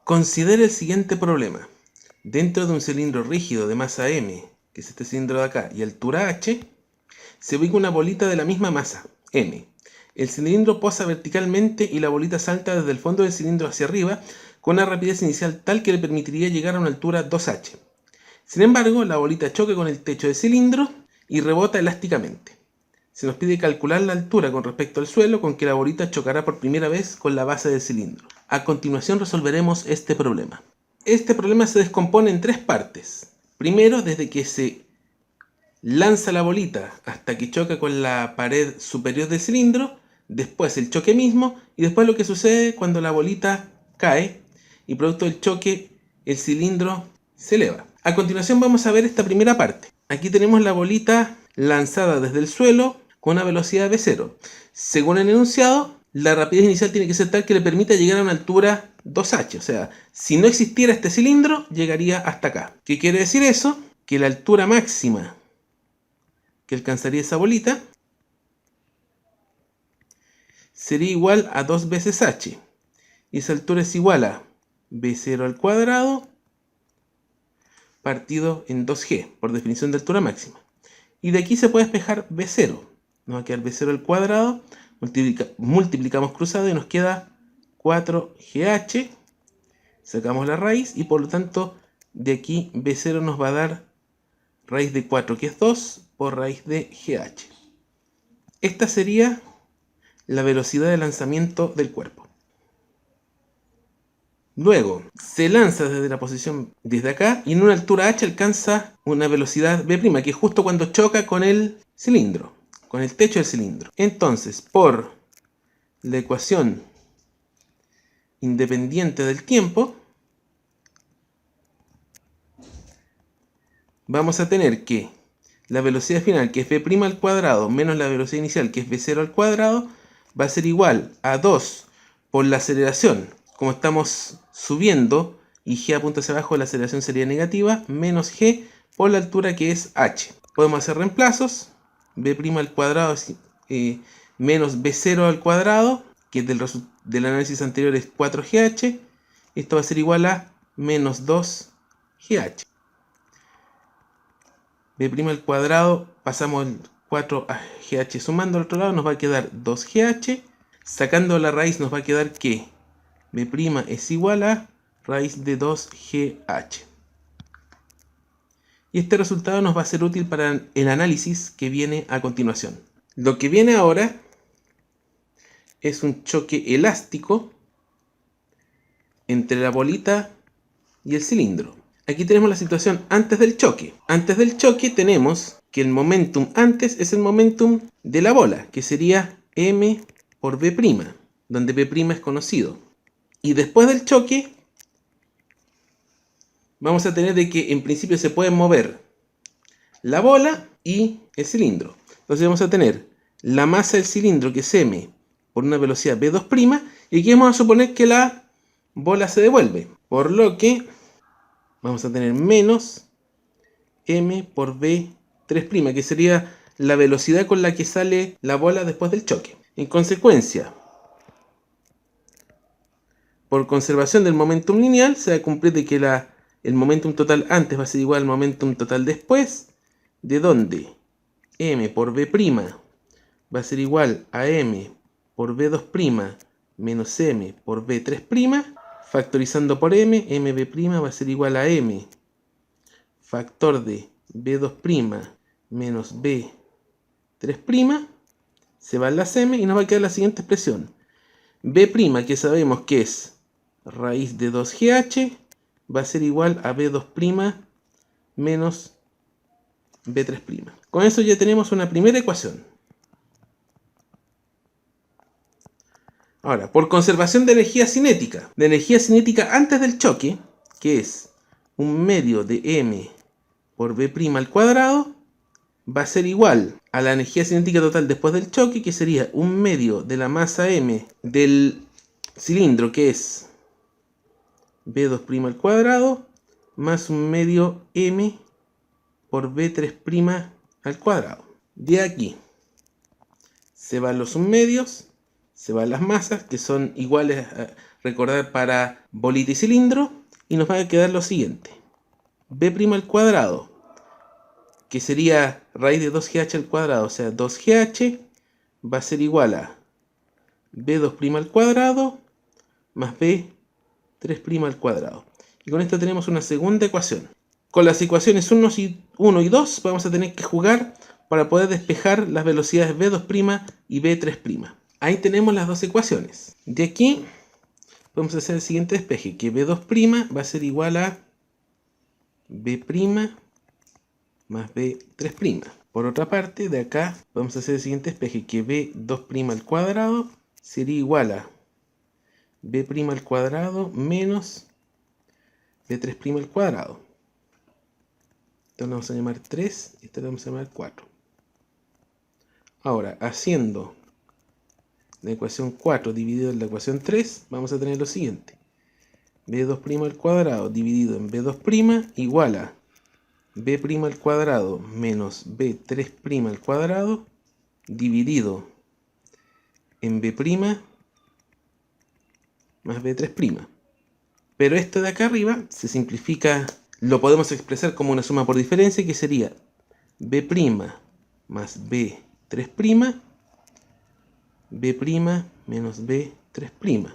Considere el siguiente problema. Dentro de un cilindro rígido de masa m, que es este cilindro de acá, y altura h, se ubica una bolita de la misma masa, m. El cilindro posa verticalmente y la bolita salta desde el fondo del cilindro hacia arriba con una rapidez inicial tal que le permitiría llegar a una altura 2h. Sin embargo, la bolita choca con el techo del cilindro y rebota elásticamente. Se nos pide calcular la altura con respecto al suelo con que la bolita chocará por primera vez con la base del cilindro. A continuación resolveremos este problema. Este problema se descompone en tres partes. Primero, desde que se lanza la bolita hasta que choca con la pared superior del cilindro, después el choque mismo y después lo que sucede cuando la bolita cae y producto del choque el cilindro se eleva. A continuación vamos a ver esta primera parte. Aquí tenemos la bolita lanzada desde el suelo con una velocidad v0. Según el enunciado, la rapidez inicial tiene que ser tal que le permita llegar a una altura 2h. O sea, si no existiera este cilindro, llegaría hasta acá. ¿Qué quiere decir eso? Que la altura máxima que alcanzaría esa bolita sería igual a 2 veces h. Y esa altura es igual a v0 al cuadrado partido en 2g, por definición de altura máxima. Y de aquí se puede despejar v0. Nos va a quedar v0 al cuadrado, multiplicamos cruzado y nos queda 4gh. Sacamos la raíz y por lo tanto de aquí v0 nos va a dar raíz de 4, que es 2, por raíz de gh. Esta sería la velocidad de lanzamiento del cuerpo. Luego, se lanza desde la posición desde acá y en una altura h alcanza una velocidad v', que es justo cuando choca con el cilindro, con el techo del cilindro. Entonces, por la ecuación independiente del tiempo, vamos a tener que la velocidad final, que es v' al cuadrado, menos la velocidad inicial, que es v0 al cuadrado, va a ser igual a 2 por la aceleración. Como estamos subiendo y g apunta hacia abajo, la aceleración sería negativa, menos g por la altura que es h. Podemos hacer reemplazos. v' al cuadrado es menos v0 al cuadrado, que del análisis anterior es 4gh. Esto va a ser igual a menos 2gh. v' al cuadrado, pasamos el 4gh sumando al otro lado, nos va a quedar 2gh. Sacando la raíz nos va a quedar que v' es igual a raíz de 2gh. Y este resultado nos va a ser útil para el análisis que viene a continuación. Lo que viene ahora es un choque elástico entre la bolita y el cilindro. Aquí tenemos la situación antes del choque. Antes del choque tenemos que el momentum antes es el momentum de la bola, que sería m por v', donde v' es conocido. Y después del choque, vamos a tener de que en principio se pueden mover la bola y el cilindro. Entonces vamos a tener la masa del cilindro, que es m, por una velocidad v2', y aquí vamos a suponer que la bola se devuelve. Por lo que vamos a tener menos m por v3', que sería la velocidad con la que sale la bola después del choque. En consecuencia, por conservación del momentum lineal, se va a cumplir de que el momentum total antes va a ser igual al momentum total después, de donde m por v' va a ser igual a m por v2' menos m por v3', factorizando por m, mv' va a ser igual a m factor de v2' menos v3', se van las m y nos va a quedar la siguiente expresión. v', que sabemos que es raíz de 2gh, va a ser igual a v2' menos v3'. Con eso ya tenemos una primera ecuación. Ahora, por conservación de energía cinética antes del choque, que es 1/2 de m por v' al cuadrado, va a ser igual a la energía cinética total después del choque, que sería 1/2 de la masa m del cilindro, que es v2' al cuadrado, más 1/2 m por v3' al cuadrado. De aquí se van los 1/2 se van las masas, que son iguales, recordar, para bolita y cilindro, y nos va a quedar lo siguiente. B' al cuadrado, que sería raíz de 2GH al cuadrado, o sea, 2GH va a ser igual a B2' al cuadrado más B3' al cuadrado. Y con esto tenemos una segunda ecuación. Con las ecuaciones 1 y 2 vamos a tener que jugar para poder despejar las velocidades B2' y B3'. Ahí tenemos las dos ecuaciones. De aquí podemos hacer el siguiente despeje, que B2' va a ser igual a B' más B3'. Por otra parte, de acá vamos a hacer el siguiente despeje, que B2' al cuadrado sería igual a B' al cuadrado menos B3' al cuadrado. Esto lo vamos a llamar 3 y esto lo vamos a llamar 4. Ahora, haciendo la ecuación 4 dividido en la ecuación 3, vamos a tener lo siguiente. B2' al cuadrado dividido en B2' igual a B' al cuadrado menos B3' al cuadrado dividido en B' más B3'. Pero esto de acá arriba se simplifica, lo podemos expresar como una suma por diferencia, que sería B' más B3', B' menos B3',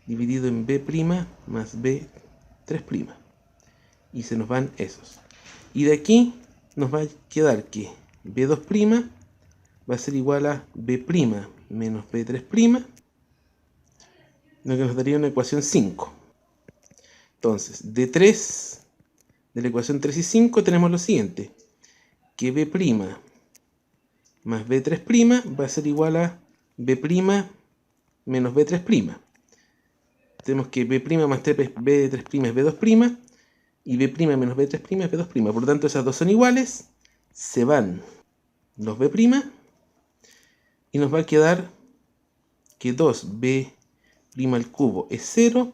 dividido en B' más B3'. Y se nos van esos. Y de aquí nos va a quedar que B2' va a ser igual a B' menos B3', lo que nos daría una ecuación 5. Entonces, de la ecuación 3 y 5 tenemos lo siguiente, que B' más B3' va a ser igual a B' menos B3'. Tenemos que B' más B3' es B2' y B' menos B3' es B2'. Por lo tanto, esas dos son iguales, se van los B' y nos va a quedar que 2B' al cubo es 0,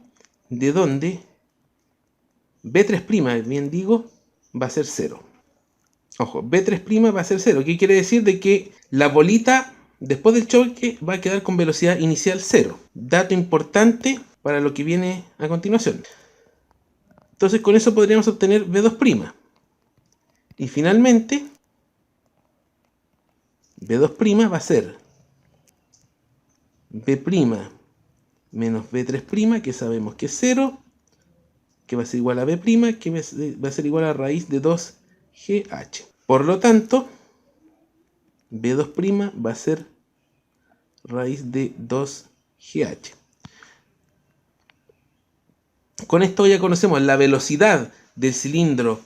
de donde B3', bien digo, va a ser 0. Ojo, B3' va a ser 0. ¿Qué quiere decir? De que la bolita, después del choque, va a quedar con velocidad inicial 0. Dato importante para lo que viene a continuación. Entonces, con eso podríamos obtener B2'. Y finalmente, B2' va a ser B' menos B3', que sabemos que es 0, que va a ser igual a B', que va a ser igual a raíz de 2GH. Por lo tanto, B2' va a ser raíz de 2GH. Con esto ya conocemos la velocidad del cilindro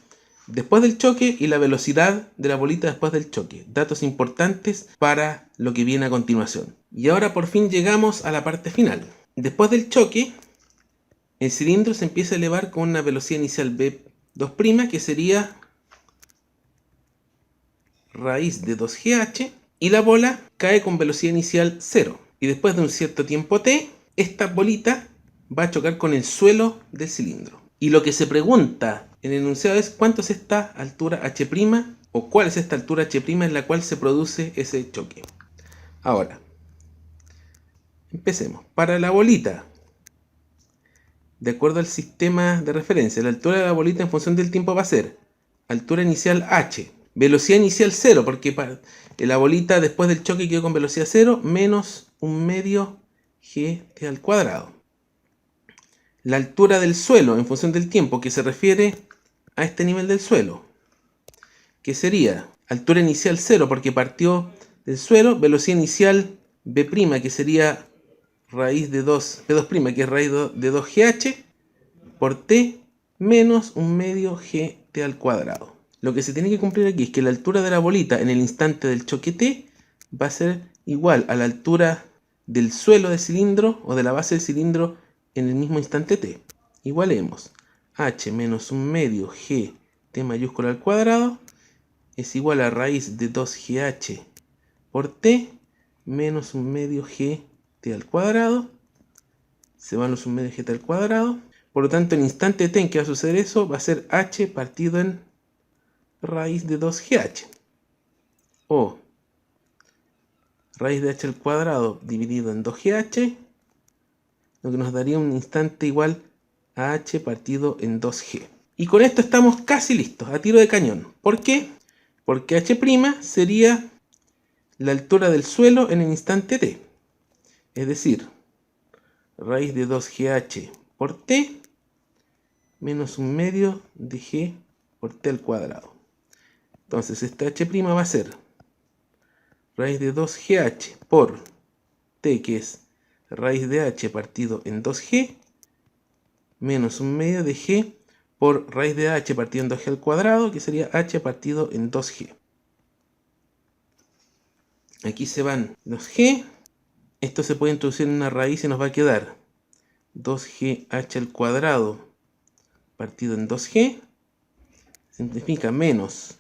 después del choque y la velocidad de la bolita después del choque. Datos importantes para lo que viene a continuación. Y ahora por fin llegamos a la parte final. Después del choque, el cilindro se empieza a elevar con una velocidad inicial B2', que sería raíz de 2GH, y la bola cae con velocidad inicial 0. Y después de un cierto tiempo t, esta bolita va a chocar con el suelo del cilindro. Y lo que se pregunta en el enunciado es cuánto es esta altura h', o cuál es esta altura h' en la cual se produce ese choque. Ahora, empecemos. Para la bolita, de acuerdo al sistema de referencia, la altura de la bolita en función del tiempo va a ser altura inicial h, velocidad inicial 0, porque la bolita después del choque quedó con velocidad 0, menos un medio gt al cuadrado. La altura del suelo en función del tiempo, que se refiere a este nivel del suelo, que sería altura inicial 0 porque partió del suelo, velocidad inicial B', que sería raíz de 2, B2', que es raíz de 2GH, por T menos un medio GT al cuadrado. Lo que se tiene que cumplir aquí es que la altura de la bolita en el instante del choque T va a ser igual a la altura del suelo del cilindro o de la base del cilindro en el mismo instante T. Igualemos h menos un medio g t mayúscula al cuadrado es igual a raíz de 2gh por t menos un medio g t al cuadrado. Se van los un medio gt al cuadrado. Por lo tanto, el instante t en que va a suceder eso va a ser h partido en raíz de 2gh. O raíz de h al cuadrado dividido en 2gh, lo que nos daría un instante igual a h partido en 2g. Y con esto estamos casi listos, a tiro de cañón. ¿Por qué? Porque h' sería la altura del suelo en el instante t. Es decir, raíz de 2gh por t menos un medio de g por t al cuadrado. Entonces esta h' va a ser raíz de 2gh por t, que es raíz de h partido en 2g, menos un medio de g por raíz de h partido en 2g al cuadrado, que sería h partido en 2g. Aquí se van los g. Esto se puede introducir en una raíz y nos va a quedar 2gh al cuadrado partido en 2g. Simplifica menos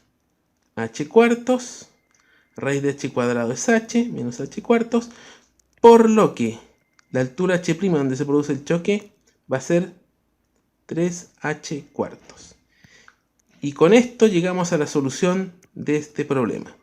h cuartos. Raíz de h cuadrado es h, menos h cuartos. Por lo que la altura h' donde se produce el choque va a ser 3h cuartos. Y con esto llegamos a la solución de este problema.